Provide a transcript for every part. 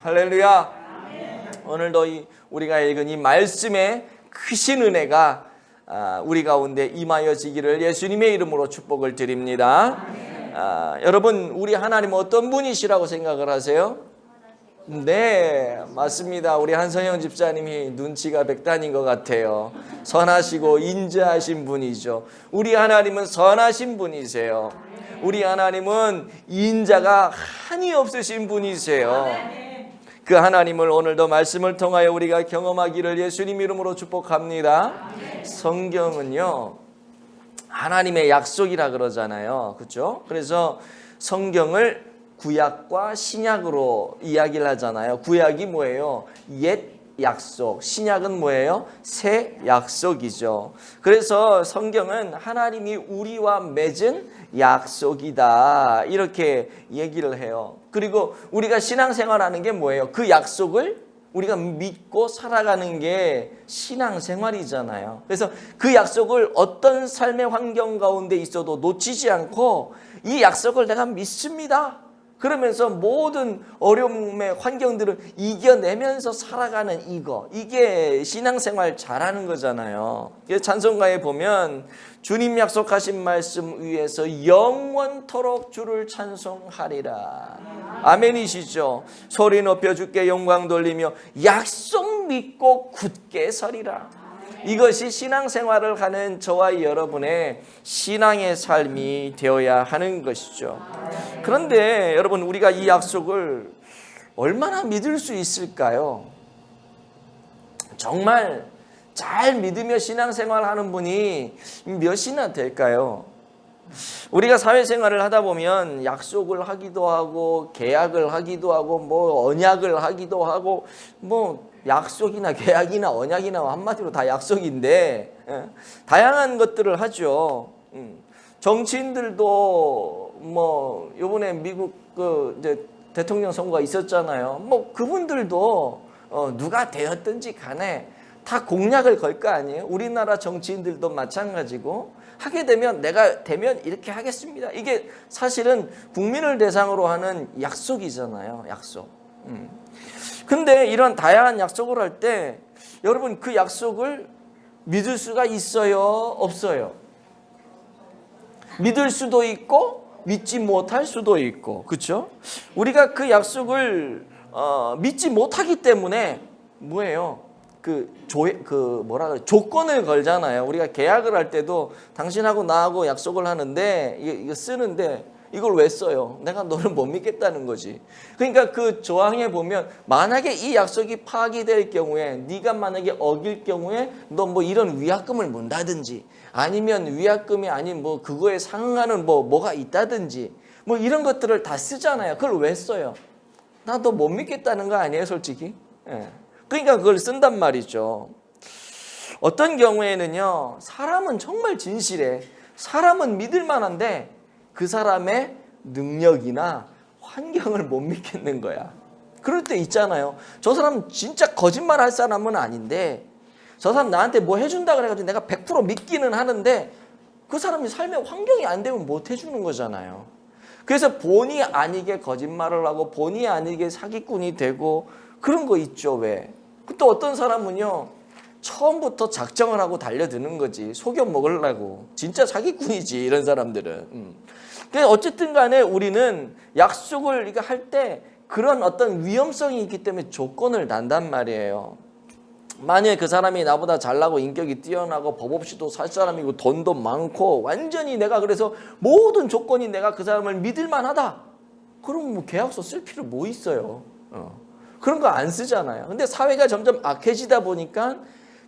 할렐루야. 오늘도 우리가 읽은 이 말씀의 크신 은혜가 우리 가운데 임하여지기를 예수님의 이름으로 축복을 드립니다. 여러분, 우리 하나님 어떤 분이시라고 생각을 하세요? 네, 맞습니다. 우리 한성영 집사님이 눈치가 백단인 것 같아요. 선하시고 인자하신 분이죠. 우리 하나님은 선하신 분이세요. 우리 하나님은 인자가 한이 없으신 분이세요. 그 하나님을 오늘도 말씀을 통하여 우리가 경험하기를 예수님 이름으로 축복합니다. 성경은요, 하나님의 약속이라 그러잖아요. 그렇죠? 그래서 성경을 구약과 신약으로 이야기를 하잖아요. 구약이 뭐예요? 옛 약속. 신약은 뭐예요? 새 약속이죠. 그래서 성경은 하나님이 우리와 맺은 약속이다, 이렇게 얘기를 해요. 그리고 우리가 신앙생활하는 게 뭐예요? 그 약속을 우리가 믿고 살아가는 게 신앙생활이잖아요. 그래서 그 약속을 어떤 삶의 환경 가운데 있어도 놓치지 않고 이 약속을 내가 믿습니다, 그러면서 모든 어려움의 환경들을 이겨내면서 살아가는 이게 신앙생활 잘하는 거잖아요. 찬송가에 보면 주님 약속하신 말씀 위에서 영원토록 주를 찬송하리라. 아멘이시죠? 소리 높여 주께 영광 돌리며 약속 믿고 굳게 서리라. 이것이 신앙생활을 하는 저와 여러분의 신앙의 삶이 되어야 하는 것이죠. 그런데 여러분, 우리가 이 약속을 얼마나 믿을 수 있을까요? 정말 잘 믿으며 신앙생활하는 분이 몇이나 될까요? 우리가 사회생활을 하다 보면 약속을 하기도 하고 계약을 하기도 하고 뭐 언약을 하기도 하고 뭐 약속이나 계약이나 언약이나 한마디로 다 약속인데 다양한 것들을 하죠. 정치인들도 뭐 이번에 미국 이제 대통령 선거가 있었잖아요. 뭐 그분들도 누가 되었든지 간에 다 공약을 걸 거 아니에요. 우리나라 정치인들도 마찬가지고, 하게 되면 내가 되면 이렇게 하겠습니다, 이게 사실은 국민을 대상으로 하는 약속이잖아요. 약속. 근데 이런 다양한 약속을 할 때 여러분, 그 약속을 믿을 수가 있어요, 없어요? 믿을 수도 있고 믿지 못할 수도 있고, 그렇죠? 우리가 그 약속을 믿지 못하기 때문에 뭐예요? 조건을 걸잖아요. 우리가 계약을 할 때도 당신하고 나하고 약속을 하는데 이거 쓰는데 이걸 왜 써요? 내가 너를 못 믿겠다는 거지. 그러니까 그 조항에 보면 만약에 이 약속이 파기될 경우에, 네가 만약에 어길 경우에 너 뭐 이런 위약금을 문다든지, 아니면 위약금이 아닌 뭐 그거에 상응하는 뭐가 있다든지, 뭐 이런 것들을 다 쓰잖아요. 그걸 왜 써요? 나 너 못 믿겠다는 거 아니에요, 솔직히? 예. 그러니까 그걸 쓴단 말이죠. 어떤 경우에는요, 사람은 정말 진실해. 사람은 믿을 만한데 그 사람의 능력이나 환경을 못 믿겠는 거야. 그럴 때 있잖아요. 저 사람 진짜 거짓말 할 사람은 아닌데 저 사람 나한테 뭐 해준다 그래가지고 내가 100% 믿기는 하는데 그 사람이 삶의 환경이 안 되면 못 해주는 거잖아요. 그래서 본의 아니게 거짓말을 하고 본의 아니게 사기꾼이 되고 그런 거 있죠. 왜? 또 어떤 사람은요, 처음부터 작정을 하고 달려드는 거지. 속여 먹으려고. 진짜 사기꾼이지, 이런 사람들은. 그래서 어쨌든 간에 우리는 약속을 할 때 그런 어떤 위험성이 있기 때문에 조건을 단단 말이에요. 만약에 그 사람이 나보다 잘나고 인격이 뛰어나고 법 없이도 살 사람이고 돈도 많고 완전히 내가 그래서 모든 조건이 내가 그 사람을 믿을 만하다, 그럼 뭐 계약서 쓸 필요 뭐 있어요. 그런 거 안 쓰잖아요. 근데 사회가 점점 악해지다 보니까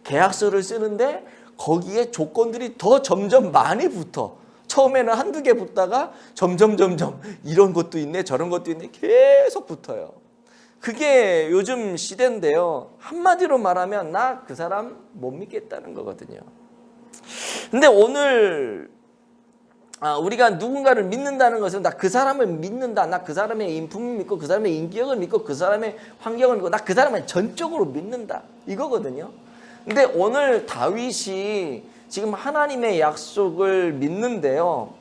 계약서를 쓰는데 거기에 조건들이 더 점점 많이 붙어. 처음에는 한두 개 붙다가 점점 이런 것도 있네 저런 것도 있네 계속 붙어요. 그게 요즘 시대인데요. 한마디로 말하면 나 그 사람 못 믿겠다는 거거든요. 근데 오늘 우리가 누군가를 믿는다는 것은 나 그 사람을 믿는다, 나 그 사람의 인품을 믿고 그 사람의 인격을 믿고 그 사람의 환경을 믿고 나 그 사람을 전적으로 믿는다, 이거거든요. 근데 오늘 다윗이 지금 하나님의 약속을 믿는데요.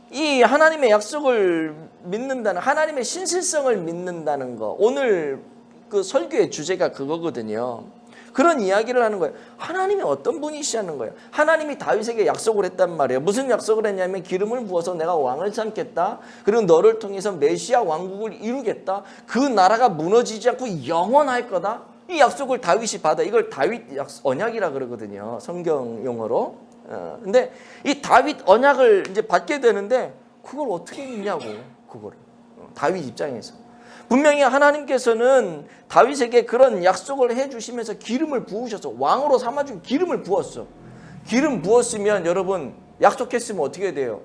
이 하나님의 약속을 믿는다는, 하나님의 신실성을 믿는다는 거, 오늘 그 설교의 주제가 그거거든요. 그런 이야기를 하는 거예요. 하나님이 어떤 분이시냐는 거예요. 하나님이 다윗에게 약속을 했단 말이에요. 무슨 약속을 했냐면 기름을 부어서 내가 왕을 삼겠다. 그리고 너를 통해서 메시아 왕국을 이루겠다. 그 나라가 무너지지 않고 영원할 거다. 이 약속을 다윗이 받아. 이걸 다윗 언약이라 그러거든요. 성경 용어로. 근데 이 다윗 언약을 이제 받게 되는데 그걸 어떻게 믿냐고. 그거를. 다윗 입장에서. 분명히 하나님께서는 다윗에게 그런 약속을 해주시면서 기름을 부으셔서 왕으로 삼아준 기름을 부었어. 기름 부었으면 여러분 약속했으면 어떻게 돼요?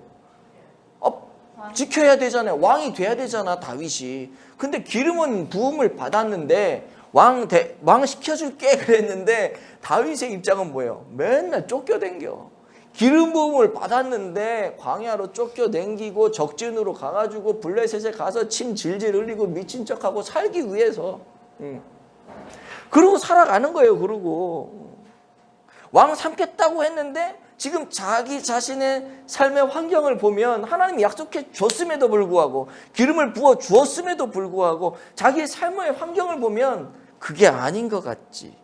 지켜야 되잖아요. 왕이 돼야 되잖아 다윗이. 근데 기름은 부음을 받았는데 왕 시켜줄게 그랬는데 다윗의 입장은 뭐예요? 맨날 쫓겨댕겨. 기름 부음을 받았는데 광야로 쫓겨댕기고 적진으로 가가지고 블레셋에 가서 침 질질 흘리고 미친 척하고 살기 위해서 그러고 살아가는 거예요. 그러고 왕 삼겠다고 했는데 지금 자기 자신의 삶의 환경을 보면 하나님이 약속해 줬음에도 불구하고 기름을 부어 주었음에도 불구하고 자기의 삶의 환경을 보면 그게 아닌 것 같지.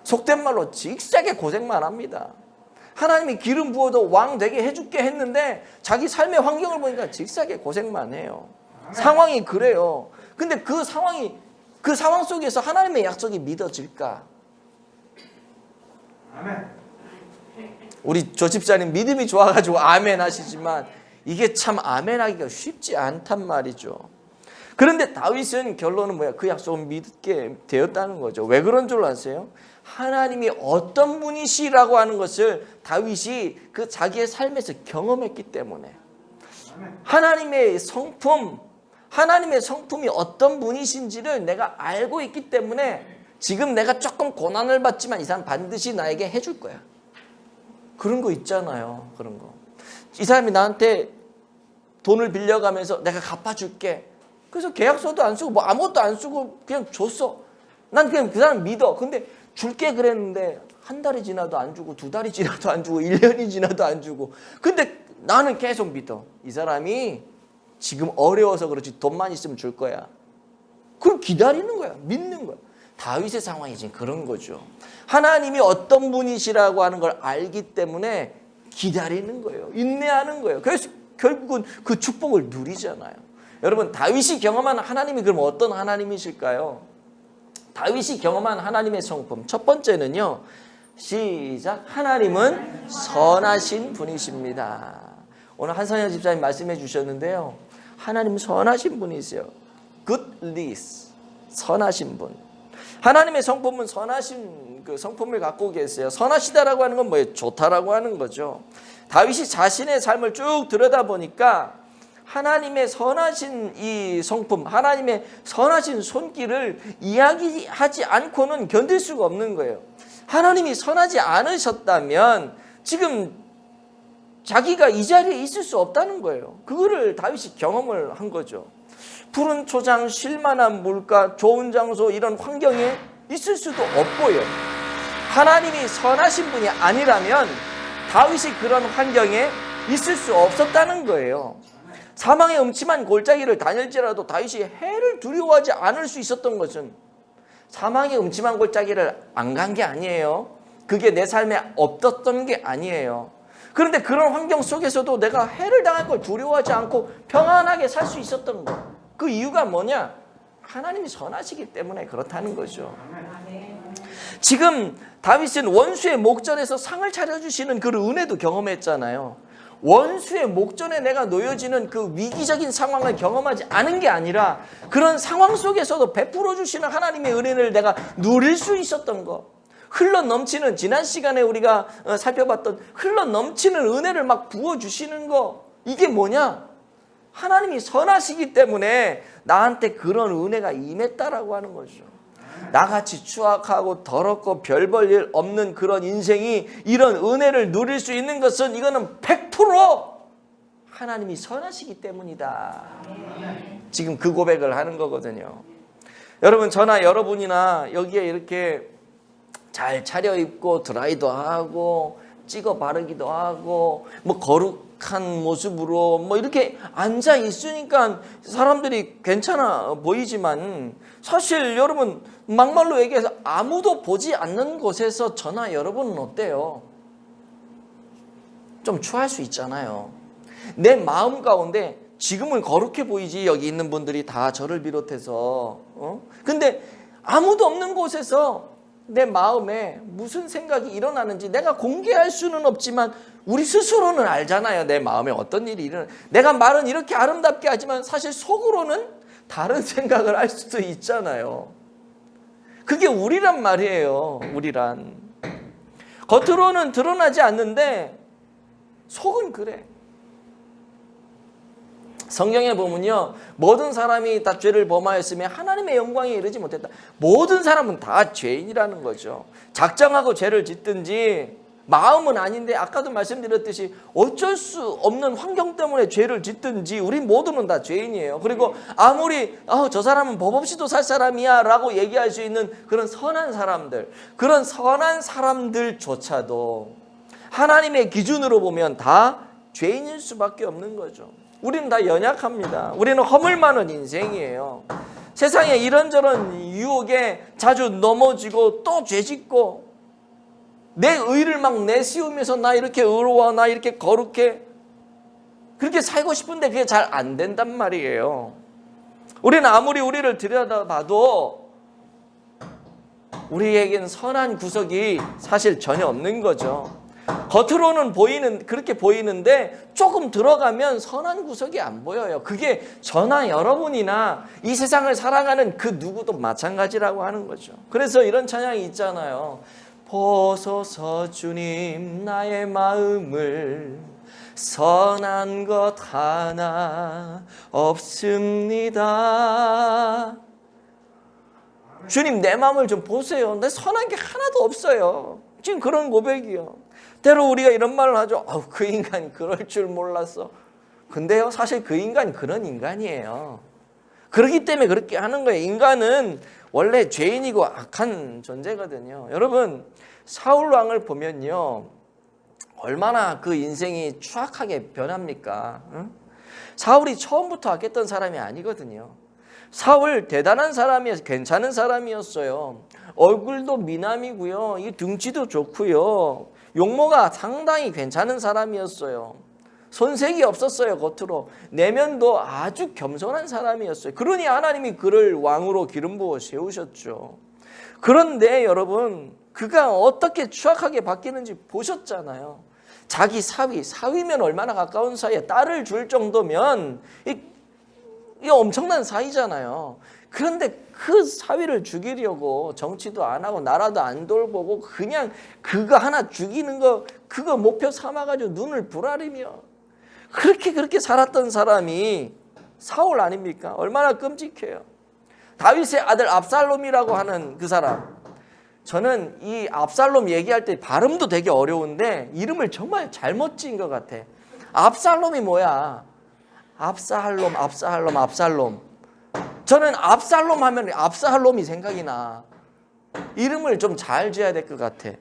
속된 말로 직세게 고생만 합니다. 하나님이 기름 부어도 왕 되게 해줄게 했는데 자기 삶의 환경을 보니까 직세게 고생만 해요. 상황이 그래요. 근데 그 상황 속에서 하나님의 약속이 믿어질까? 아멘. 우리 조 집사님 믿음이 좋아가지고 아멘 하시지만 이게 참 아멘 하기가 쉽지 않단 말이죠. 그런데 다윗은 결론은 뭐야? 그 약속을 믿게 되었다는 거죠. 왜 그런 줄 아세요? 하나님이 어떤 분이시라고 하는 것을 다윗이 그 자기의 삶에서 경험했기 때문에 하나님의 성품이 어떤 분이신지를 내가 알고 있기 때문에 지금 내가 조금 고난을 받지만 이 사람 반드시 나에게 해줄 거야. 그런 거 있잖아요. 그런 거. 이 사람이 나한테 돈을 빌려가면서 내가 갚아줄게. 그래서 계약서도 안 쓰고 뭐 아무것도 안 쓰고 그냥 줬어. 난 그냥 그 사람 믿어. 근데 줄게 그랬는데 한 달이 지나도 안 주고 두 달이 지나도 안 주고 1년이 지나도 안 주고. 근데 나는 계속 믿어. 이 사람이 지금 어려워서 그렇지 돈만 있으면 줄 거야. 그걸 기다리는 거야. 믿는 거야. 다윗의 상황이 지금 그런 거죠. 하나님이 어떤 분이시라고 하는 걸 알기 때문에 기다리는 거예요. 인내하는 거예요. 그래서 결국은 그 축복을 누리잖아요. 여러분 다윗이 경험한 하나님이 그럼 어떤 하나님이실까요? 다윗이 경험한 하나님의 성품 첫 번째는요. 시작. 하나님은 선하신 분이십니다. 오늘 한선영 집사님 말씀해 주셨는데요. 하나님은 선하신 분이세요. goodness. 선하신 분. 하나님의 성품은 선하신 그 성품을 갖고 계세요. 선하시다라고 하는 건 뭐예요? 좋다라고 하는 거죠. 다윗이 자신의 삶을 쭉 들여다보니까 하나님의 선하신 이 성품, 하나님의 선하신 손길을 이야기하지 않고는 견딜 수가 없는 거예요. 하나님이 선하지 않으셨다면 지금 자기가 이 자리에 있을 수 없다는 거예요. 그거를 다윗이 경험을 한 거죠. 푸른 초장, 쉴만한 물가, 좋은 장소 이런 환경에 있을 수도 없고요. 하나님이 선하신 분이 아니라면 다윗이 그런 환경에 있을 수 없었다는 거예요. 사망의 음침한 골짜기를 다닐지라도 다윗이 해를 두려워하지 않을 수 있었던 것은 사망의 음침한 골짜기를 안 간 게 아니에요. 그게 내 삶에 없었던 게 아니에요. 그런데 그런 환경 속에서도 내가 해를 당할 걸 두려워하지 않고 평안하게 살 수 있었던 것. 그 이유가 뭐냐? 하나님이 선하시기 때문에 그렇다는 거죠. 지금 다윗은 원수의 목전에서 상을 차려주시는 그 은혜도 경험했잖아요. 원수의 목전에 내가 놓여지는 그 위기적인 상황을 경험하지 않은 게 아니라 그런 상황 속에서도 베풀어 주시는 하나님의 은혜를 내가 누릴 수 있었던 것. 흘러 넘치는 지난 시간에 우리가 살펴봤던 흘러 넘치는 은혜를 막 부어주시는 거. 이게 뭐냐? 하나님이 선하시기 때문에 나한테 그런 은혜가 임했다라고 하는 거죠. 나같이 추악하고 더럽고 별 볼 일 없는 그런 인생이 이런 은혜를 누릴 수 있는 것은 이거는 100% 하나님이 선하시기 때문이다. 지금 그 고백을 하는 거거든요. 여러분 저나 여러분이나 여기에 이렇게 잘 차려입고 드라이도 하고 찍어 바르기도 하고 뭐 거룩한 모습으로 뭐 이렇게 앉아 있으니까 사람들이 괜찮아 보이지만 사실 여러분 막말로 얘기해서 아무도 보지 않는 곳에서 저나 여러분은 어때요? 좀 추할 수 있잖아요. 내 마음 가운데 지금은 거룩해 보이지, 여기 있는 분들이 다 저를 비롯해서. 근데 아무도 없는 곳에서 내 마음에 무슨 생각이 일어나는지 내가 공개할 수는 없지만 우리 스스로는 알잖아요. 내 마음에 어떤 일이 일어나. 내가 말은 이렇게 아름답게 하지만 사실 속으로는 다른 생각을 할 수도 있잖아요. 그게 우리란 말이에요. 우리란. 겉으로는 드러나지 않는데 속은 그래. 성경에 보면요, 모든 사람이 다 죄를 범하였으며 하나님의 영광에 이르지 못했다. 모든 사람은 다 죄인이라는 거죠. 작정하고 죄를 짓든지 마음은 아닌데 아까도 말씀드렸듯이 어쩔 수 없는 환경 때문에 죄를 짓든지 우리 모두는 다 죄인이에요. 그리고 아무리 저 사람은 법 없이도 살 사람이야 라고 얘기할 수 있는 그런 선한 사람들, 그런 선한 사람들조차도 하나님의 기준으로 보면 다 죄인일 수밖에 없는 거죠. 우리는 다 연약합니다. 우리는 허물 많은 인생이에요. 세상에 이런저런 유혹에 자주 넘어지고 또 죄짓고 내 의를 막 내세우면서 나 이렇게 의로워, 나 이렇게 거룩해, 그렇게 살고 싶은데 그게 잘 안 된단 말이에요. 우리는 아무리 우리를 들여다봐도 우리에게는 선한 구석이 사실 전혀 없는 거죠. 겉으로는 그렇게 보이는데 조금 들어가면 선한 구석이 안 보여요. 그게 저나 여러분이나 이 세상을 살아가는 그 누구도 마찬가지라고 하는 거죠. 그래서 이런 찬양이 있잖아요. 보소서 주님 나의 마음을 선한 것 하나 없습니다. 주님 내 마음을 좀 보세요. 내 선한 게 하나도 없어요. 지금 그런 고백이요. 때로 우리가 이런 말을 하죠. 그 인간이 그럴 줄 몰랐어. 근데요, 사실 그 인간이 그런 인간이에요. 그렇기 때문에 그렇게 하는 거예요. 인간은 원래 죄인이고 악한 존재거든요. 여러분, 사울 왕을 보면요, 얼마나 그 인생이 추악하게 변합니까? 사울이 처음부터 악했던 사람이 아니거든요. 사울 대단한 사람이었어요. 괜찮은 사람이었어요. 얼굴도 미남이고요. 이 등치도 좋고요. 용모가 상당히 괜찮은 사람이었어요. 손색이 없었어요. 겉으로. 내면도 아주 겸손한 사람이었어요. 그러니 하나님이 그를 왕으로 기름 부어 세우셨죠. 그런데 여러분, 그가 어떻게 추악하게 바뀌는지 보셨잖아요. 자기 사위면 얼마나 가까운 사이에 딸을 줄 정도면 이 엄청난 사이잖아요. 그런데 그 사위를 죽이려고 정치도 안 하고 나라도 안 돌보고 그냥 그거 하나 죽이는 거 그거 목표 삼아가지고 눈을 부라리며 그렇게 살았던 사람이 사울 아닙니까? 얼마나 끔찍해요. 다윗의 아들 압살롬이라고 하는 그 사람, 저는 이 압살롬 얘기할 때 발음도 되게 어려운데 이름을 정말 잘못 지은 것 같아. 압살롬이 뭐야? 압살롬. 저는 압살롬 하면 압살롬이 생각이 나. 이름을 좀 잘 지어야 될 것 같아.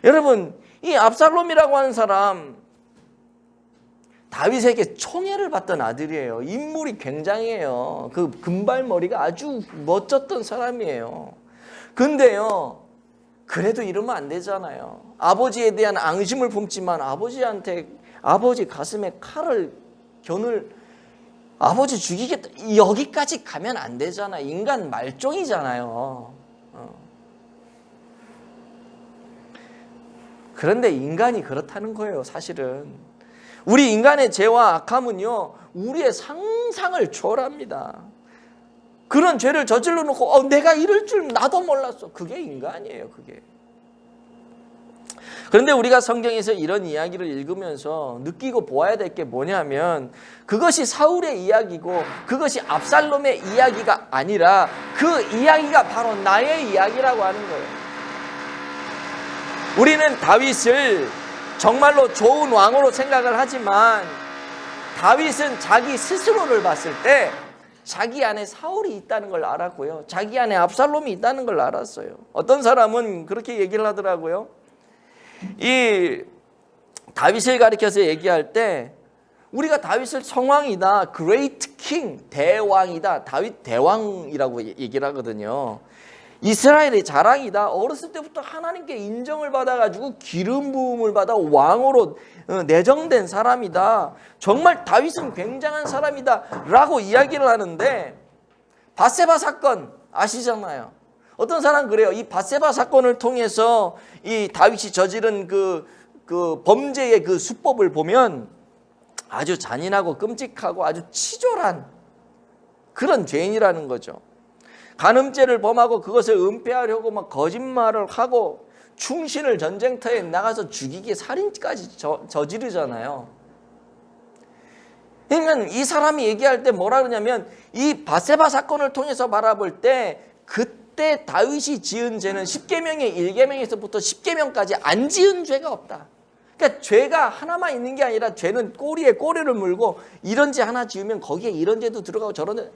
여러분, 이 압살롬이라고 하는 사람 다윗에게 총애를 받던 아들이에요. 인물이 굉장해요. 그 금발머리가 아주 멋졌던 사람이에요. 근데요, 그래도 이러면 안 되잖아요. 아버지에 대한 앙심을 품지만 아버지 가슴에 견을 아버지 죽이겠다, 여기까지 가면 안 되잖아. 인간 말종이잖아요. 그런데 인간이 그렇다는 거예요. 사실은 우리 인간의 죄와 악함은요, 우리의 상상을 초월합니다. 그런 죄를 저질러 놓고 내가 이럴 줄 나도 몰랐어. 그게 인간이에요. 그게. 그런데 우리가 성경에서 이런 이야기를 읽으면서 느끼고 보아야 될 게 뭐냐면, 그것이 사울의 이야기고 그것이 압살롬의 이야기가 아니라 그 이야기가 바로 나의 이야기라고 하는 거예요. 우리는 다윗을 정말로 좋은 왕으로 생각을 하지만 다윗은 자기 스스로를 봤을 때 자기 안에 사울이 있다는 걸 알았고요. 자기 안에 압살롬이 있다는 걸 알았어요. 어떤 사람은 그렇게 얘기를 하더라고요. 이 다윗을 가리켜서 얘기할 때 우리가 다윗을 성왕이다, great king, 대왕이다, 다윗 대왕이라고 얘기를 하거든요. 이스라엘의 자랑이다. 어렸을 때부터 하나님께 인정을 받아가지고 기름 부음을 받아 왕으로 내정된 사람이다. 정말 다윗은 굉장한 사람이다 라고 이야기를 하는데, 밧세바 사건 아시잖아요. 어떤 사람 그래요. 이 밧세바 사건을 통해서 이 다윗이 저지른 그 범죄의 그 수법을 보면 아주 잔인하고 끔찍하고 아주 치졸한 그런 죄인이라는 거죠. 간음죄를 범하고 그것을 은폐하려고 막 거짓말을 하고 충신을 전쟁터에 나가서 죽이기 살인까지 저지르잖아요. 그러니까 이 사람이 얘기할 때 뭐라 그러냐면, 이 밧세바 사건을 통해서 바라볼 때 그때 다윗이 지은 죄는 10계명의 1계명에서부터 10계명까지 안 지은 죄가 없다. 그러니까 죄가 하나만 있는 게 아니라 죄는 꼬리에 꼬리를 물고 이런 죄 하나 지으면 거기에 이런 죄도 들어가고 저런 죄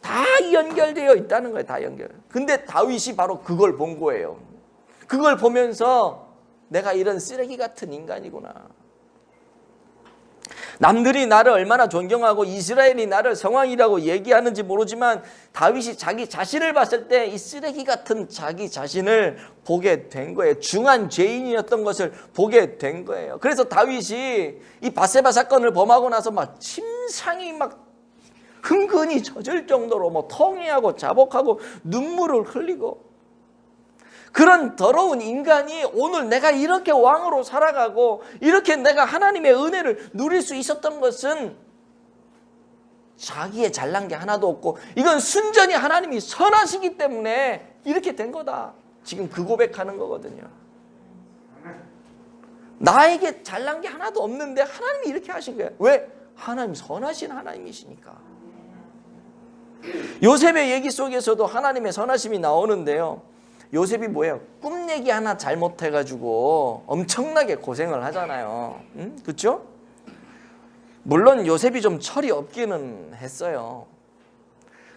다 연결되어 있다는 거예요. 다 연결. 근데 다윗이 바로 그걸 본 거예요. 그걸 보면서 내가 이런 쓰레기 같은 인간이구나. 남들이 나를 얼마나 존경하고 이스라엘이 나를 성왕이라고 얘기하는지 모르지만 다윗이 자기 자신을 봤을 때 이 쓰레기 같은 자기 자신을 보게 된 거예요. 중한 죄인이었던 것을 보게 된 거예요. 그래서 다윗이 이 밧세바 사건을 범하고 나서 막 침상이 막 흥건히 젖을 정도로 뭐 통회하고 자복하고 눈물을 흘리고, 그런 더러운 인간이 오늘 내가 이렇게 왕으로 살아가고 이렇게 내가 하나님의 은혜를 누릴 수 있었던 것은 자기의 잘난 게 하나도 없고 이건 순전히 하나님이 선하시기 때문에 이렇게 된 거다. 지금 그 고백하는 거거든요. 나에게 잘난 게 하나도 없는데 하나님이 이렇게 하신 거예요. 왜? 하나님 선하신 하나님이시니까. 요셉의 얘기 속에서도 하나님의 선하심이 나오는데요. 요셉이 뭐예요? 꿈 얘기 하나 잘못해가지고 엄청나게 고생을 하잖아요. 그렇죠? 물론 요셉이 좀 철이 없기는 했어요.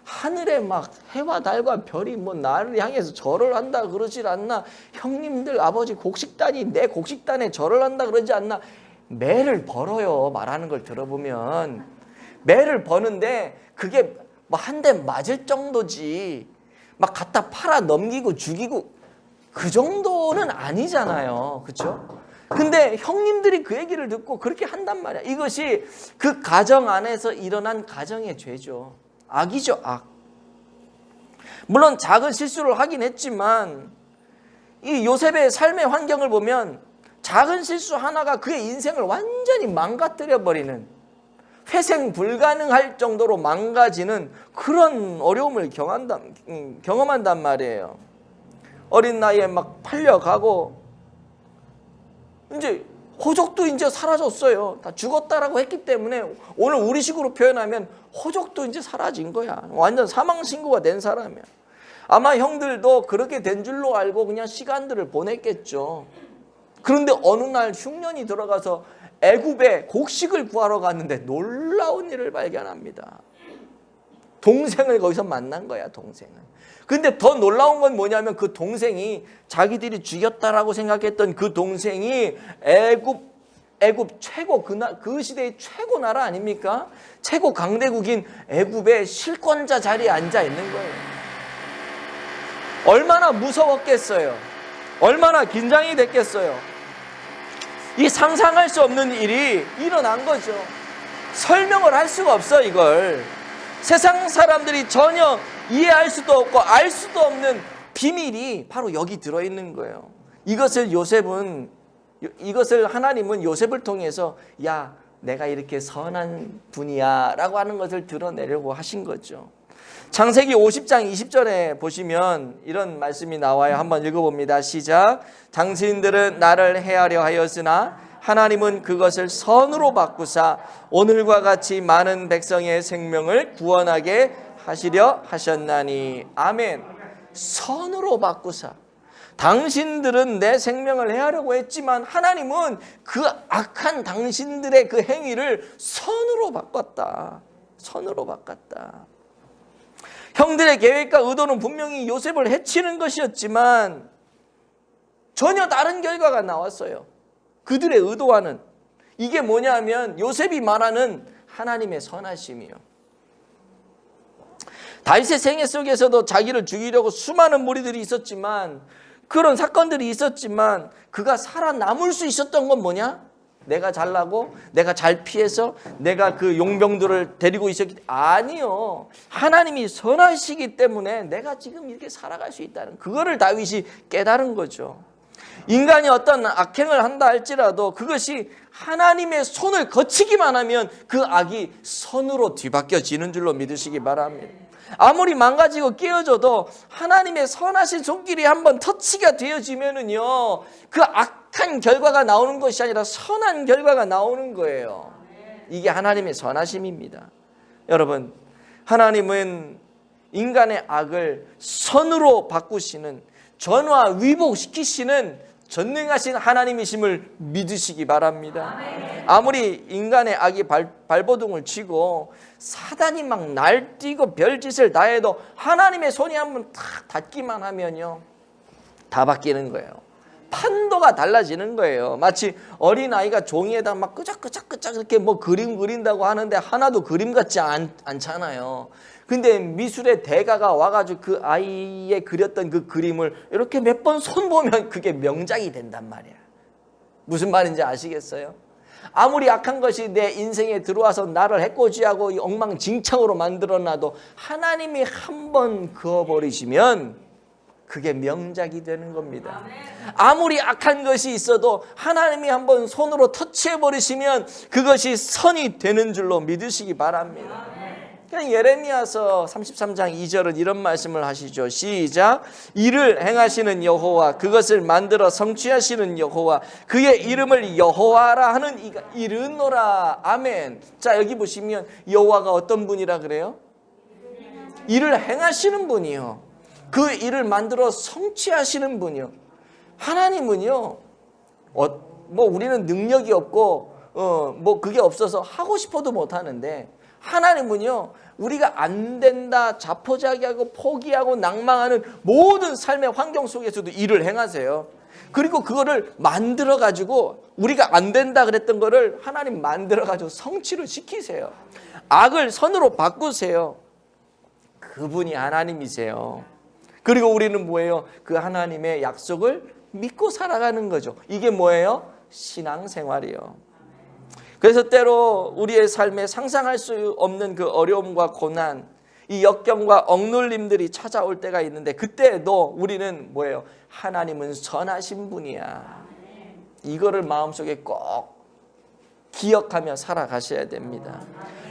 하늘에 막 해와 달과 별이 뭐 나를 향해서 절을 한다 그러질 않나? 형님들 아버지 곡식단이 내 곡식단에 절을 한다 그러지 않나? 매를 벌어요. 말하는 걸 들어보면 매를 버는데 그게 뭐 한 대 맞을 정도지 막 갖다 팔아 넘기고 죽이고 그 정도는 아니잖아요. 그렇죠? 근데 형님들이 그 얘기를 듣고 그렇게 한단 말이야. 이것이 그 가정 안에서 일어난 가정의 죄죠. 악이죠, 악. 물론 작은 실수를 하긴 했지만 이 요셉의 삶의 환경을 보면 작은 실수 하나가 그의 인생을 완전히 망가뜨려 버리는, 회생 불가능할 정도로 망가지는 그런 어려움을 경험한단 말이에요. 어린 나이에 막 팔려가고 이제 호적도 이제 사라졌어요. 다 죽었다라고 했기 때문에 오늘 우리식으로 표현하면 호적도 이제 사라진 거야. 완전 사망 신고가 된 사람이야. 아마 형들도 그렇게 된 줄로 알고 그냥 시간들을 보냈겠죠. 그런데 어느 날 흉년이 들어가서 애굽에 곡식을 구하러 갔는데 놀라운 일을 발견합니다. 동생을 거기서 만난 거야, 동생을. 근데 더 놀라운 건 뭐냐면 그 동생이 자기들이 죽였다라고 생각했던 그 동생이 애굽 최고 그 시대의 최고 나라 아닙니까? 최고 강대국인 애굽의 실권자 자리에 앉아 있는 거예요. 얼마나 무서웠겠어요. 얼마나 긴장이 됐겠어요. 이 상상할 수 없는 일이 일어난 거죠. 설명을 할 수가 없어, 이걸. 세상 사람들이 전혀 이해할 수도 없고 알 수도 없는 비밀이 바로 여기 들어있는 거예요. 이것을 하나님은 요셉을 통해서 야, 내가 이렇게 선한 분이야 라고 하는 것을 드러내려고 하신 거죠. 창세기 50장 20절에 보시면 이런 말씀이 나와요. 한번 읽어봅니다. 시작. 당신들은 나를 해하려 하였으나 하나님은 그것을 선으로 바꾸사 오늘과 같이 많은 백성의 생명을 구원하게 하시려 하셨나니. 아멘. 선으로 바꾸사. 당신들은 내 생명을 해하려고 했지만 하나님은 그 악한 당신들의 그 행위를 선으로 바꿨다. 선으로 바꿨다. 형들의 계획과 의도는 분명히 요셉을 해치는 것이었지만 전혀 다른 결과가 나왔어요. 그들의 의도와는. 이게 뭐냐면 요셉이 말하는 하나님의 선하심이요. 다윗의 생애 속에서도 자기를 죽이려고 수많은 무리들이 있었지만, 그런 사건들이 있었지만 그가 살아남을 수 있었던 건 뭐냐? 내가 잘나고 내가 잘 피해서 내가 그 용병들을 데리고 있었기 때문에 아니요. 하나님이 선하시기 때문에 내가 지금 이렇게 살아갈 수 있다는 그거를 다윗이 깨달은 거죠. 인간이 어떤 악행을 한다 할지라도 그것이 하나님의 손을 거치기만 하면 그 악이 선으로 뒤바뀌어지는 줄로 믿으시기 바랍니다. 아무리 망가지고 깨어져도 하나님의 선하신 손길이 한번 터치가 되어지면은요, 그 악한 결과가 나오는 것이 아니라 선한 결과가 나오는 거예요. 이게 하나님의 선하심입니다. 여러분, 하나님은 인간의 악을 선으로 바꾸시는, 전화 위복시키시는 전능하신 하나님이심을 믿으시기 바랍니다. 아무리 인간의 악이 발버둥을 치고 사단이 막 날뛰고 별짓을 다 해도 하나님의 손이 한번 탁 닿기만 하면요, 다 바뀌는 거예요. 판도가 달라지는 거예요. 마치 어린아이가 종이에다 막 끄적끄적끄적 이렇게 뭐 그림 그린다고 하는데 하나도 그림 같지 않잖아요. 근데 미술의 대가가 와가지고 그 아이의 그렸던 그 그림을 이렇게 몇 번 손보면 그게 명작이 된단 말이야. 무슨 말인지 아시겠어요? 아무리 악한 것이 내 인생에 들어와서 나를 해코지하고 엉망진창으로 만들어놔도 하나님이 한번 그어버리시면 그게 명작이 되는 겁니다. 아무리 악한 것이 있어도 하나님이 한번 손으로 터치해버리시면 그것이 선이 되는 줄로 믿으시기 바랍니다. 그냥 예레미야서 33장 2절은 이런 말씀을 하시죠. 시작. 이를 행하시는 여호와, 그것을 만들어 성취하시는 여호와, 그의 이름을 여호와라 하는 이가 이르노라. 아멘. 자, 여기 보시면 여호와가 어떤 분이라 그래요? 일을 행하시는 분이요. 그 일을 만들어 성취하시는 분이요. 하나님은요, 뭐 우리는 능력이 없고 뭐 그게 없어서 하고 싶어도 못 하는데, 하나님은요, 우리가 안 된다 자포자기하고 포기하고 낭망하는 모든 삶의 환경 속에서도 일을 행하세요. 그리고 그거를 만들어 가지고, 우리가 안 된다 그랬던 거를 하나님 만들어 가지고 성취를 시키세요. 악을 선으로 바꾸세요. 그분이 하나님이세요. 그리고 우리는 뭐예요? 그 하나님의 약속을 믿고 살아가는 거죠. 이게 뭐예요? 신앙생활이요. 그래서 때로 우리의 삶에 상상할 수 없는 그 어려움과 고난, 이 역경과 억눌림들이 찾아올 때가 있는데, 그때도 우리는 뭐예요? 하나님은 선하신 분이야. 이거를 마음속에 꼭 기억하며 살아가셔야 됩니다.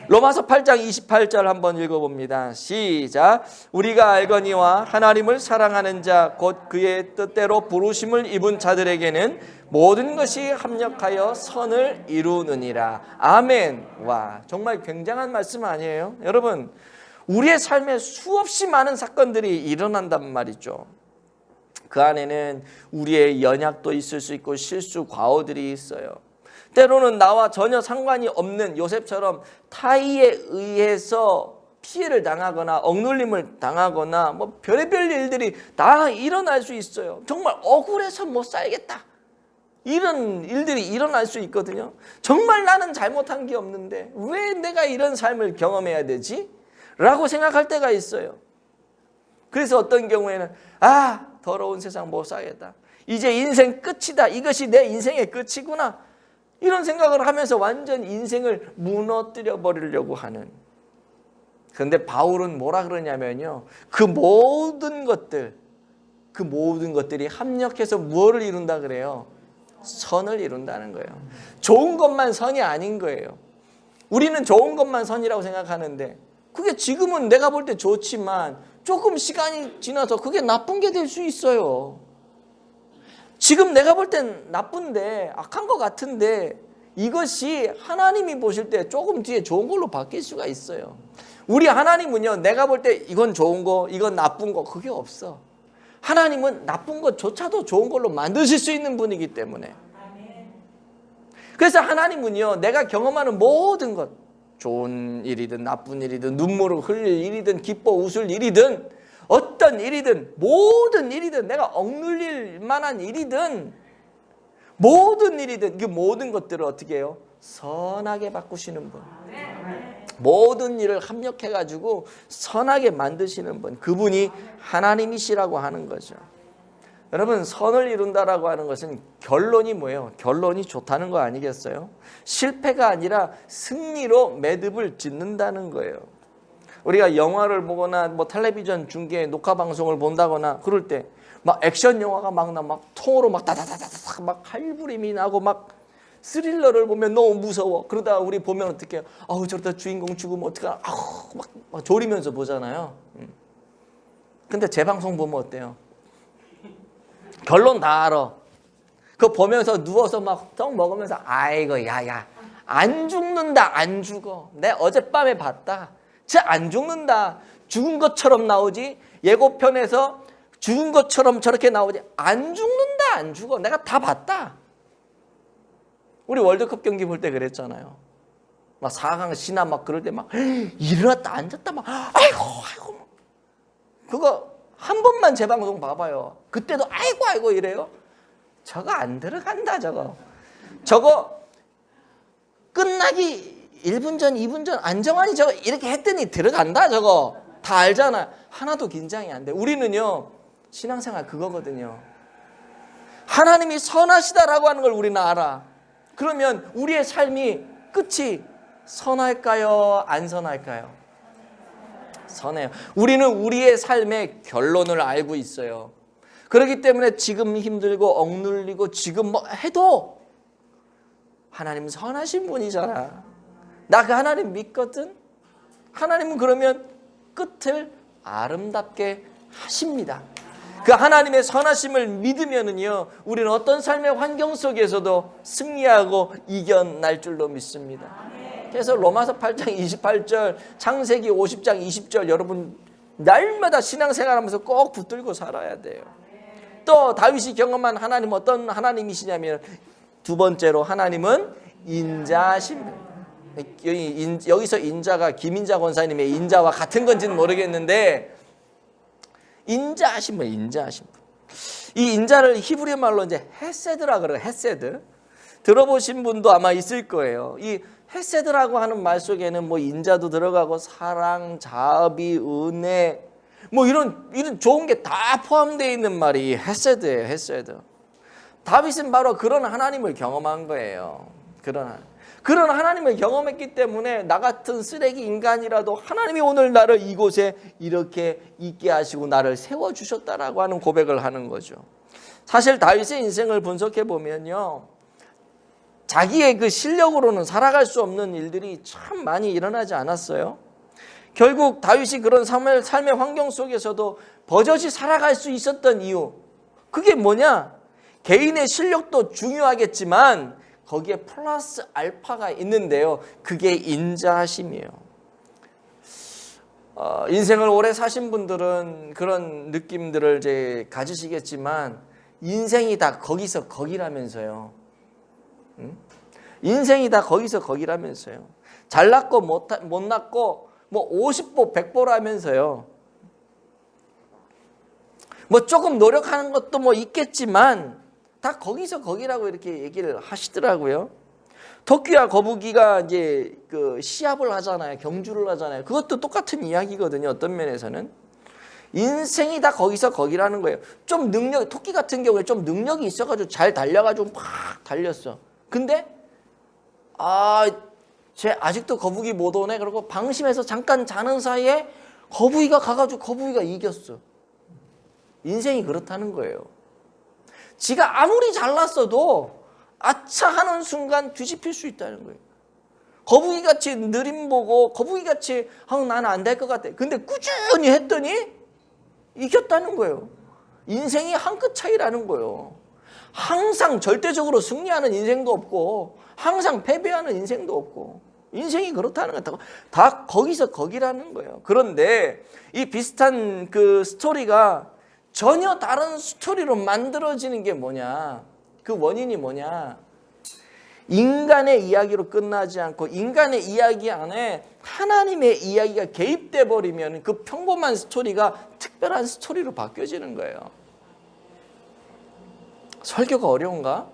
로마서 8장 28절 한번 읽어봅니다. 시작. 우리가 알거니와 하나님을 사랑하는 자 곧 그의 뜻대로 부르심을 입은 자들에게는 모든 것이 합력하여 선을 이루느니라. 아멘. 와, 정말 굉장한 말씀 아니에요? 여러분, 우리의 삶에 수없이 많은 사건들이 일어난단 말이죠. 그 안에는 우리의 연약도 있을 수 있고 실수, 과오들이 있어요. 때로는 나와 전혀 상관이 없는 요셉처럼 타의에 의해서 피해를 당하거나 억눌림을 당하거나 뭐 별의별 일들이 다 일어날 수 있어요. 정말 억울해서 못 살겠다, 이런 일들이 일어날 수 있거든요. 정말 나는 잘못한 게 없는데 왜 내가 이런 삶을 경험해야 되지? 라고 생각할 때가 있어요. 그래서 어떤 경우에는 더러운 세상 못 살겠다, 이제 인생 끝이다, 이것이 내 인생의 끝이구나, 이런 생각을 하면서 완전 인생을 무너뜨려 버리려고 하는. 그런데 바울은 뭐라 그러냐면요, 그 모든 것들이 합력해서 무엇을 이룬다 그래요? 선을 이룬다는 거예요. 좋은 것만 선이 아닌 거예요. 우리는 좋은 것만 선이라고 생각하는데, 그게 지금은 내가 볼 때 좋지만 조금 시간이 지나서 그게 나쁜 게 될 수 있어요. 지금 내가 볼 땐 나쁜데, 악한 것 같은데, 이것이 하나님이 보실 때 조금 뒤에 좋은 걸로 바뀔 수가 있어요. 우리 하나님은요, 내가 볼 때 이건 좋은 거, 이건 나쁜 거, 그게 없어. 하나님은 나쁜 것조차도 좋은 걸로 만드실 수 있는 분이기 때문에. 그래서 하나님은요, 내가 경험하는 모든 것, 좋은 일이든 나쁜 일이든 눈물을 흘릴 일이든 기뻐 웃을 일이든 어떤 일이든 모든 일이든 내가 억눌릴 만한 일이든 모든 일이든 그 모든 것들을 어떻게 해요? 선하게 바꾸시는 분. 모든 일을 합력해가지고 선하게 만드시는 분. 그분이 하나님이시라고 하는 거죠. 여러분 선을 이룬다라고 하는 것은 결론이 뭐예요? 결론이 좋다는 거 아니겠어요? 실패가 아니라 승리로 매듭을 짓는다는 거예요. 우리가 영화를 보거나 뭐 텔레비전 중계 녹화 방송을 본다거나 그럴 때 막 액션 영화가 막 통으로 막 다다다다닥 막 칼부림이 나고 막 스릴러를 보면 너무 무서워. 그러다 우리 보면 어떡해요? 아우 저러다 주인공 죽으면 어떡하나. 아우 막 졸이면서 보잖아요. 근데 재방송 보면 어때요? 결론 다 알아. 그거 보면서 누워서 막 떡 먹으면서 아이고 야야 안 죽는다 안 죽어. 내 어젯밤에 봤다. 진짜 안 죽는다. 죽은 것처럼 나오지. 예고편에서 죽은 것처럼 저렇게 나오지. 안 죽는다 안 죽어. 내가 다 봤다. 우리 월드컵 경기 볼 때 그랬잖아요. 막 4강 신화 막 그럴 때 막 일어났다 앉았다 막 아이고 그거 한 번만 재방송 봐봐요. 그때도 아이고 이래요. 저거 안 들어간다 저거 끝나기 1분 전 2분 전 안정환이 저거 이렇게 했더니 들어간다 저거 다 알잖아. 하나도 긴장이 안 돼. 우리는요 신앙생활 그거거든요. 하나님이 선하시다라고 하는 걸 우리는 알아. 그러면 우리의 삶이 끝이 선할까요? 안 선할까요? 선해요. 우리는 우리의 삶의 결론을 알고 있어요. 그렇기 때문에 지금 힘들고 억눌리고 지금 뭐 해도 하나님은 선하신 분이잖아. 나 그 하나님 믿거든. 하나님은 그러면 끝을 아름답게 하십니다. 그 하나님의 선하심을 믿으면은요 우리는 어떤 삶의 환경 속에서도 승리하고 이겨날 줄로 믿습니다. 그래서 로마서 8장 28절 창세기 50장 20절 여러분 날마다 신앙생활하면서 꼭 붙들고 살아야 돼요. 또 다윗이 경험한 하나님 어떤 하나님이시냐면 두 번째로 하나님은 인자하신 분. 여기서 인자가 김인자 권사님의 인자와 같은 건지는 모르겠는데 인자하신 분, 인자하신 분. 이 인자를 히브리 말로 이제 헤세드라 그래요. 헤세드. 들어보신 분도 아마 있을 거예요. 이 헤세드라고 하는 말 속에는 뭐 인자도 들어가고 사랑, 자비, 은혜 뭐 이런 좋은 게 다 포함되어 있는 말이 헤세드예요. 헤세드. 다윗은 바로 그런 하나님을 경험한 거예요. 그런 하나님을 경험했기 때문에 나 같은 쓰레기 인간이라도 하나님이 오늘 나를 이곳에 이렇게 있게 하시고 나를 세워주셨다라고 하는 고백을 하는 거죠. 사실 다윗의 인생을 분석해 보면요. 자기의 그 실력으로는 살아갈 수 없는 일들이 참 많이 일어나지 않았어요. 결국 다윗이 그런 삶의 환경 속에서도 버젓이 살아갈 수 있었던 이유. 그게 뭐냐? 개인의 실력도 중요하겠지만 거기에 플러스 알파가 있는데요. 그게 인자하심이에요. 인생을 오래 사신 분들은 그런 느낌들을 이제 가지시겠지만 인생이 다 거기서 거기라면서요. 인생이 다 거기서 거기라면서요. 잘났고 못났고 뭐 50보 100보라면서요. 뭐 조금 노력하는 것도 뭐 있겠지만 다 거기서 거기라고 이렇게 얘기를 하시더라고요. 토끼와 거북이가 이제 그 시합을 하잖아요. 경주를 하잖아요. 그것도 똑같은 이야기거든요. 어떤 면에서는 인생이 다 거기서 거기라는 거예요. 좀 토끼 같은 경우에 좀 능력이 있어가지고 잘 달려가지고 팍 달렸어. 근데 쟤 아직도 거북이 못 오네. 그러고 방심해서 잠깐 자는 사이에 거북이가 가가지고 거북이가 이겼어. 인생이 그렇다는 거예요. 지가 아무리 잘났어도 아차 하는 순간 뒤집힐 수 있다는 거예요. 거북이같이 느림 보고 거북이같이 나는 안 될 것 같아. 근데 꾸준히 했더니 이겼다는 거예요. 인생이 한 끗 차이라는 거예요. 항상 절대적으로 승리하는 인생도 없고 항상 패배하는 인생도 없고 인생이 그렇다는 거다. 다 거기서 거기라는 거예요. 그런데 이 비슷한 그 스토리가 전혀 다른 스토리로 만들어지는 게 뭐냐? 그 원인이 뭐냐? 인간의 이야기로 끝나지 않고 인간의 이야기 안에 하나님의 이야기가 개입돼 버리면 그 평범한 스토리가 특별한 스토리로 바뀌어지는 거예요. 설교가 어려운가?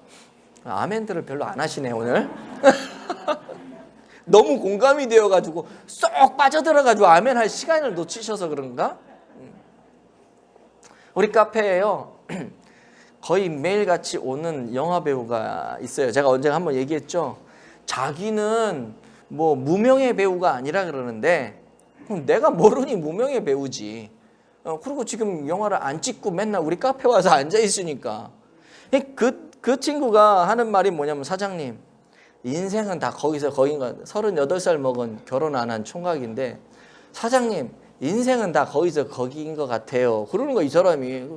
아멘들을 별로 안 하시네 오늘. 너무 공감이 되어가지고 쏙 빠져들어가지고 아멘 할 시간을 놓치셔서 그런가? 우리 카페에요 거의 매일같이 오는 영화배우가 있어요. 제가 언젠가 한번 얘기했죠. 자기는 뭐 무명의 배우가 아니라 그러는데 내가 모르니 무명의 배우지. 그리고 지금 영화를 안 찍고 맨날 우리 카페 와서 앉아 있으니까. 그 친구가 하는 말이 뭐냐면, 사장님 인생은 다 거기서 거긴가. 38살 먹은 결혼 안 한 총각인데, 사장님 인생은 다 거기서 거기인 것 같아요. 그러는 거 이 사람이.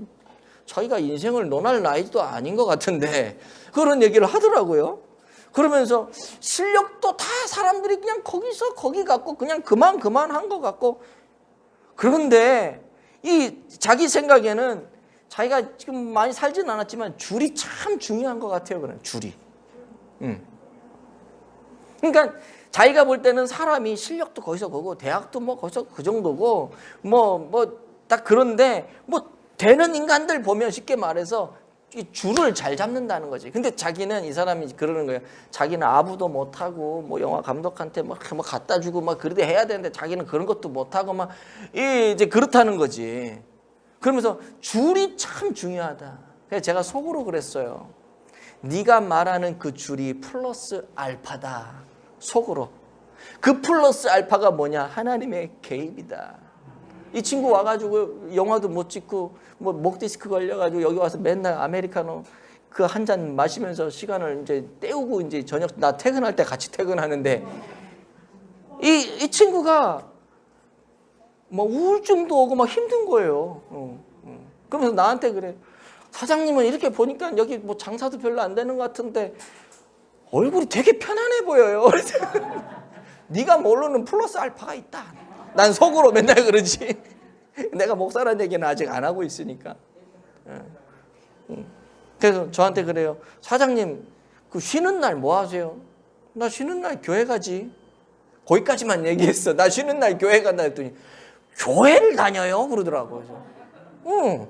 자기가 인생을 논할 나이도 아닌 것 같은데 그런 얘기를 하더라고요. 그러면서 실력도 다 사람들이 그냥 거기서 거기 같고 그냥 그만한 것 같고, 그런데 이 자기 생각에는 자기가 지금 많이 살진 않았지만 줄이 참 중요한 것 같아요. 그런 줄이. 그러니까 자기가 볼 때는 사람이 실력도 거기서 거고 대학도 뭐 거기서 그 정도고 뭐 딱 그런데 뭐 되는 인간들 보면 쉽게 말해서 이 줄을 잘 잡는다는 거지. 근데 자기는, 이 사람이 그러는 거예요. 자기는 아부도 못하고 뭐 영화 감독한테 막 갖다 주고 막 그러게 해야 되는데 자기는 그런 것도 못하고 막 이제 그렇다는 거지. 그러면서 줄이 참 중요하다. 그래서 제가 속으로 그랬어요. 네가 말하는 그 줄이 플러스 알파다. 속으로. 그 플러스 알파가 뭐냐? 하나님의 개입이다. 이 친구 와가지고 영화도 못 찍고 뭐 목 디스크 걸려가지고 여기 와서 맨날 아메리카노 그 한 잔 마시면서 시간을 이제 때우고, 이제 저녁 나 퇴근할 때 같이 퇴근하는데 이 친구가 뭐 우울증도 오고 막 힘든 거예요. 그러면서 나한테 그래. 사장님은 이렇게 보니까 여기 뭐 장사도 별로 안 되는 것 같은데 얼굴이 되게 편안해 보여요. 네가 모르는 플러스 알파가 있다. 난 속으로 맨날 그러지. 내가 목사라는 얘기는 아직 안 하고 있으니까. 그래서 저한테 그래요. 사장님 그 쉬는 날 뭐 하세요? 나 쉬는 날 교회 가지. 거기까지만 얘기했어. 나 쉬는 날 교회 간다 했더니 교회를 다녀요? 그러더라고요. 응.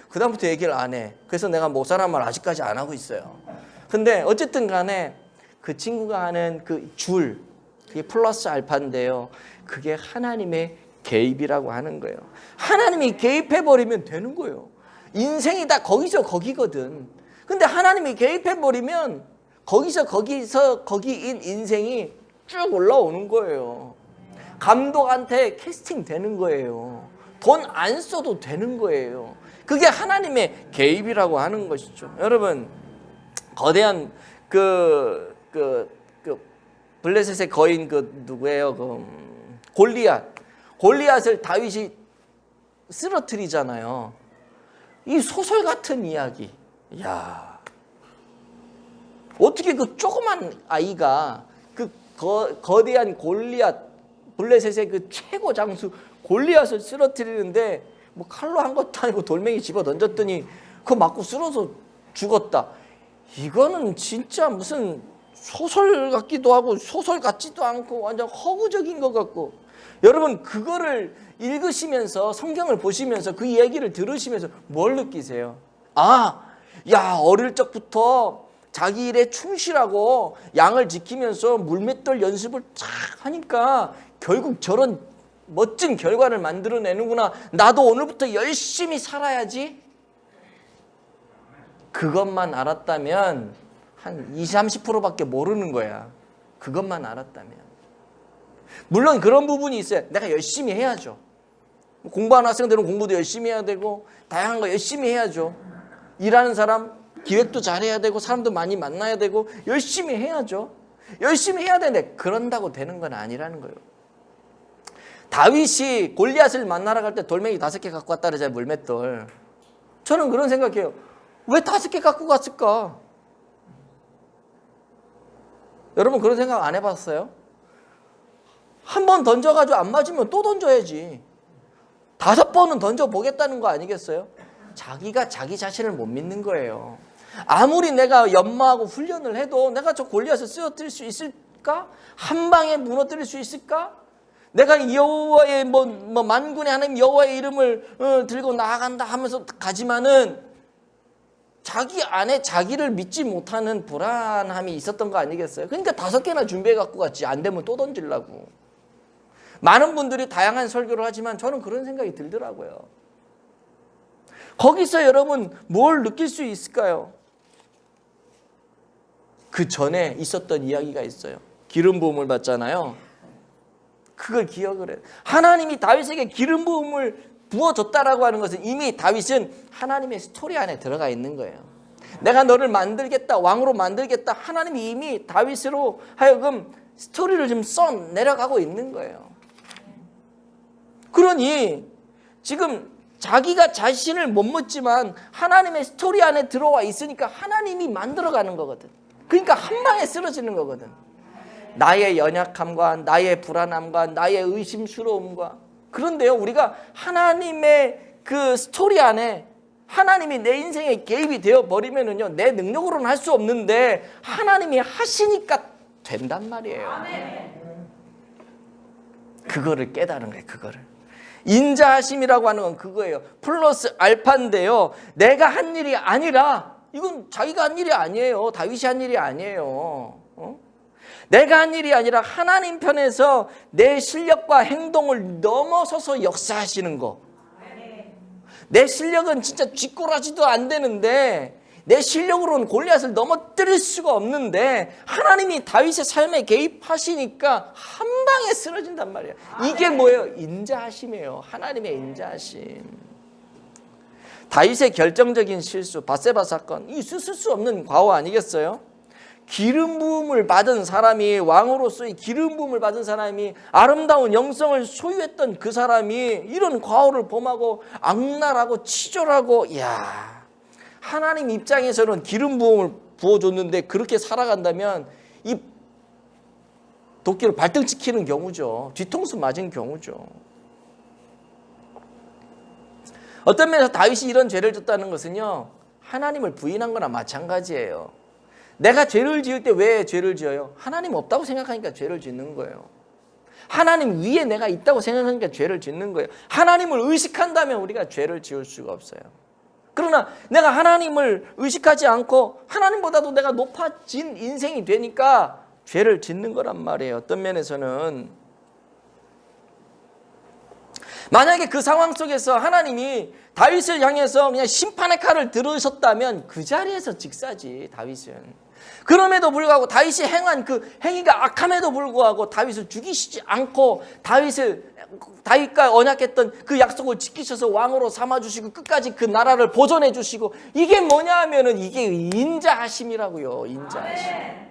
그 다음부터 얘기를 안 해. 그래서 내가 목사라는 말 아직까지 안 하고 있어요. 근데 어쨌든 간에 그 친구가 하는 그 줄, 그게 플러스 알파인데요. 그게 하나님의 개입이라고 하는 거예요. 하나님이 개입해버리면 되는 거예요. 인생이 다 거기서 거기거든. 근데 하나님이 개입해버리면 거기서 거기인 인생이 쭉 올라오는 거예요. 감독한테 캐스팅 되는 거예요. 돈 안 써도 되는 거예요. 그게 하나님의 개입이라고 하는 것이죠. 여러분, 거대한 그 블레셋의 거인 누구예요? 골리앗을 다윗이 쓰러뜨리잖아요. 이 소설 같은 이야기. 야, 어떻게 그 조그만 아이가 그 거대한 골리앗, 블레셋의 그 최고 장수 골리앗을 쓰러뜨리는데 뭐 칼로 한 것도 아니고 돌멩이 집어 던졌더니 그거 맞고 쓰러져 죽었다. 이거는 진짜 무슨 소설 같기도 하고 소설 같지도 않고 완전 허구적인 것 같고, 여러분 그거를 읽으시면서 성경을 보시면서 그 얘기를 들으시면서 뭘 느끼세요? 야, 어릴 적부터 자기 일에 충실하고 양을 지키면서 물맷돌 연습을 쫙 하니까 결국 저런 멋진 결과를 만들어내는구나. 나도 오늘부터 열심히 살아야지. 그것만 알았다면 한 20, 30%밖에 모르는 거야. 그것만 알았다면. 물론 그런 부분이 있어요. 내가 열심히 해야죠. 공부하는 학생들은 공부도 열심히 해야 되고 다양한 거 열심히 해야죠. 일하는 사람 기획도 잘해야 되고 사람도 많이 만나야 되고 열심히 해야죠. 열심히 해야 되는데 그런다고 되는 건 아니라는 거예요. 다윗이 골리앗을 만나러 갈 때 돌멩이 5개 갖고 왔다 그러잖아요. 물맷돌. 저는 그런 생각해요. 왜 5개 갖고 갔을까? 여러분 그런 생각 안 해봤어요? 한 번 던져가지고 안 맞으면 또 던져야지. 5번은 던져보겠다는 거 아니겠어요? 자기가 자기 자신을 못 믿는 거예요. 아무리 내가 연마하고 훈련을 해도 내가 저 골리앗을 쓰러뜨릴 수 있을까? 한 방에 무너뜨릴 수 있을까? 내가 여호와의 만군의 하나님 여호와의 이름을 들고 나아간다 하면서 가지만은 자기 안에 자기를 믿지 못하는 불안함이 있었던 거 아니겠어요? 그러니까 5개나 준비해 갖고 갔지. 안 되면 또 던지려고. 많은 분들이 다양한 설교를 하지만 저는 그런 생각이 들더라고요. 거기서 여러분 뭘 느낄 수 있을까요? 그 전에 있었던 이야기가 있어요. 기름 부음을 받잖아요. 그걸 기억을 해요. 하나님이 다윗에게 기름 부음을 부어줬다라고 하는 것은 이미 다윗은 하나님의 스토리 안에 들어가 있는 거예요. 내가 너를 만들겠다, 왕으로 만들겠다. 하나님이 이미 다윗으로 하여금 스토리를 좀 써 내려가고 있는 거예요. 그러니 지금 자기가 자신을 못 묻지만 하나님의 스토리 안에 들어와 있으니까 하나님이 만들어가는 거거든. 그러니까 한 방에 쓰러지는 거거든. 나의 연약함과 나의 불안함과 나의 의심스러움과. 그런데요, 우리가 하나님의 그 스토리 안에 하나님이 내 인생에 개입이 되어버리면은요, 내 능력으로는 할 수 없는데 하나님이 하시니까 된단 말이에요. 그거를 깨달은 거예요. 그거를. 인자하심이라고 하는 건 그거예요. 플러스 알파인데요, 내가 한 일이 아니라, 이건 자기가 한 일이 아니에요. 다윗이 한 일이 아니에요. 내가 한 일이 아니라 하나님 편에서 내 실력과 행동을 넘어서서 역사하시는 거. 내 실력은 진짜 쥐꼬라지도 안 되는데, 내 실력으로는 골리앗을 넘어뜨릴 수가 없는데 하나님이 다윗의 삶에 개입하시니까 한 방에 쓰러진단 말이에요. 이게 뭐예요? 인자하심이에요. 하나님의 인자하심. 다윗의 결정적인 실수, 밧세바 사건, 있을 수 없는 과오 아니겠어요? 기름 부음을 받은 사람이, 왕으로서의 기름 부음을 받은 사람이, 아름다운 영성을 소유했던 그 사람이 이런 과오를 범하고 악랄하고 치졸하고, 이야, 하나님 입장에서는 기름 부음을 부어줬는데 그렇게 살아간다면 이 도끼를 발등 찍히는 경우죠. 뒤통수 맞은 경우죠. 어떤 면에서 다윗이 이런 죄를 졌다는 것은요, 하나님을 부인한 거나 마찬가지예요. 내가 죄를 지을 때 왜 죄를 지어요? 하나님 없다고 생각하니까 죄를 짓는 거예요. 하나님 위에 내가 있다고 생각하니까 죄를 짓는 거예요. 하나님을 의식한다면 우리가 죄를 지을 수가 없어요. 그러나 내가 하나님을 의식하지 않고 하나님보다도 내가 높아진 인생이 되니까 죄를 짓는 거란 말이에요. 어떤 면에서는 만약에 그 상황 속에서 하나님이 다윗을 향해서 그냥 심판의 칼을 들으셨다면 그 자리에서 직사지, 다윗은. 그럼에도 불구하고 다윗이 행한 그 행위가 악함에도 불구하고 다윗을 죽이시지 않고 다윗과 언약했던 그 약속을 지키셔서 왕으로 삼아주시고 끝까지 그 나라를 보존해 주시고, 이게 뭐냐 하면은 이게 인자하심이라고요. 인자하심.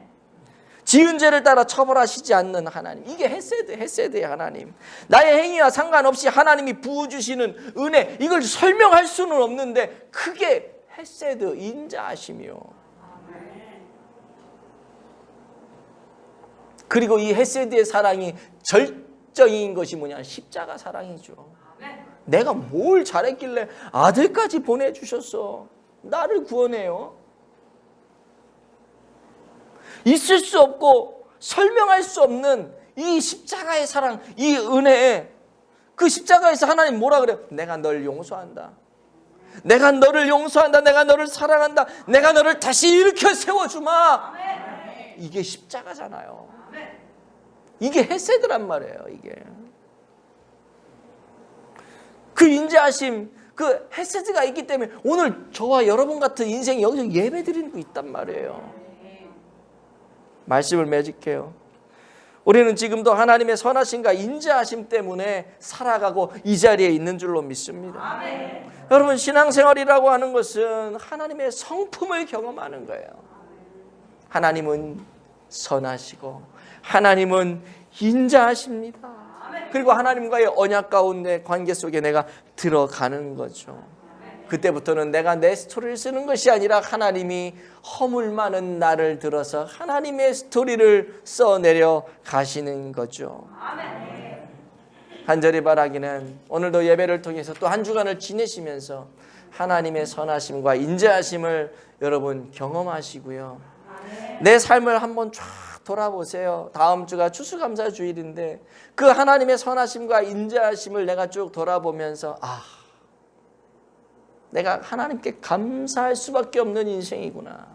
지은 죄를 따라 처벌하시지 않는 하나님. 이게 헤세드의 하나님. 나의 행위와 상관없이 하나님이 부어주시는 은혜, 이걸 설명할 수는 없는데 그게 헤세드, 인자하심이요. 그리고 이 헤세드의 사랑이 절정인 것이 뭐냐? 십자가 사랑이죠. 내가 뭘 잘했길래 아들까지 보내주셨어. 나를 구원해요. 있을 수 없고 설명할 수 없는 이 십자가의 사랑, 이 은혜에, 그 십자가에서 하나님 뭐라 그래요? 내가 널 용서한다. 내가 너를 용서한다. 내가 너를 사랑한다. 내가 너를 다시 일으켜 세워주마. 이게 십자가잖아요. 이게 헤세드란 말이에요. 이게 그 인자하심, 그 헤세드가 있기 때문에 오늘 저와 여러분 같은 인생이 여기서 예배드리고 있단 말이에요. 말씀을 맺을게요. 우리는 지금도 하나님의 선하심과 인자하심 때문에 살아가고 이 자리에 있는 줄로 믿습니다. 아멘. 여러분, 신앙생활이라고 하는 것은 하나님의 성품을 경험하는 거예요. 하나님은 선하시고 하나님은 인자하십니다. 그리고 하나님과의 언약 가운데 관계 속에 내가 들어가는 거죠. 그때부터는 내가 내 스토리를 쓰는 것이 아니라 하나님이 허물 많은 나를 들어서 하나님의 스토리를 써내려 가시는 거죠. 간절히 바라기는 오늘도 예배를 통해서 또 한 주간을 지내시면서 하나님의 선하심과 인자하심을 여러분 경험하시고요. 내 삶을 한번 쫙 돌아보세요. 다음 주가 추수감사주일인데 그 하나님의 선하심과 인자하심을 내가 쭉 돌아보면서 내가 하나님께 감사할 수밖에 없는 인생이구나.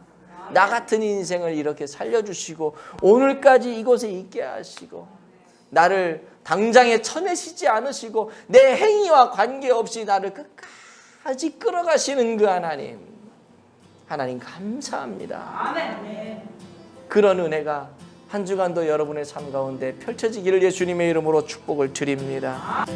나 같은 인생을 이렇게 살려주시고 오늘까지 이곳에 있게 하시고 나를 당장에 쳐내시지 않으시고 내 행위와 관계없이 나를 끝까지 끌어가시는 그 하나님 감사합니다. 그런 은혜가 한 주간도 여러분의 삶 가운데 펼쳐지기를 예수님의 이름으로 축복을 드립니다.